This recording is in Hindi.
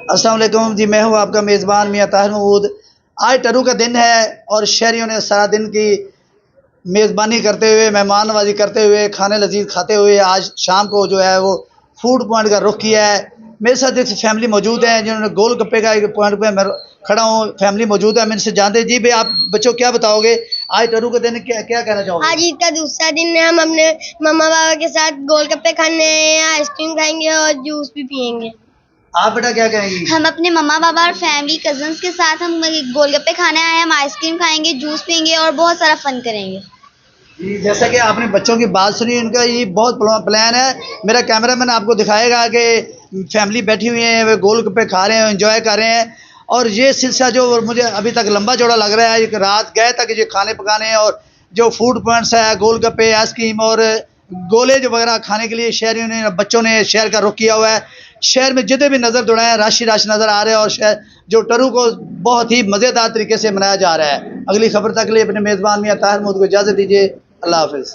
अस्सलाम वालेकुम जी, मैं हूँ आपका मेज़बान मियां ताहिर महमूद। आज टरू का दिन है और शहरियों ने सारा दिन की मेज़बानी करते हुए, मेहमान नवाज़ी करते हुए, खाने लज़ीज़ खाते हुए आज शाम को जो है वो फूड पॉइंट का रुख किया है। मेरे साथ एक फैमिली मौजूद है जिन्होंने गोलगप्पे का एक पॉइंट पे मैं खड़ा हूँ, फैमिली मौजूद है, मैं इनसे जानते हैं। जी भई, आप बच्चों क्या बताओगे? आज टरू के दिन क्या क्या कहना चाहोगे? आज ईद का दूसरा दिन है। हम अपने मम्मा पापा के साथ गोलगप्पे खाने आए हैं, आइसक्रीम खाएंगे और जूस भी पियेंगे। आप बेटा क्या कहेंगी? हम अपने मम्मा पापा और फैमिली कजन्स के साथ हम गोलगप्पे खाने आए हैं। हम आइसक्रीम खाएंगे, जूस पियेंगे और बहुत सारा फन करेंगे। जी, जैसा कि आपने बच्चों की बात सुनी, उनका ये बहुत प्लान है। मेरा कैमरामैन आपको दिखाएगा कि फैमिली बैठी हुई है, वे गोलगप्पे खा रहे हैं, एंजॉय कर रहे हैं। और ये सिलसिला जो मुझे अभी तक लंबा चौड़ा लग रहा है, एक रात गए तक ये खाने पकाने और जो फूड पॉइंट्स है, गोलगप्पे, आइसक्रीम और गोले जो वगैरह खाने के लिए शहरियों ने, बच्चों ने शहर का रुख किया हुआ है। शहर में जितने भी नज़र दौड़ाए रश ही रश नज़र आ रहे हैं और शहर जो टरू को बहुत ही मज़ेदार तरीके से मनाया जा रहा है। अगली खबर तक के लिए अपने मेज़बान मियां ताहिर महमूद को इजाज़त दीजिए। अल्लाह हाफ़िज़।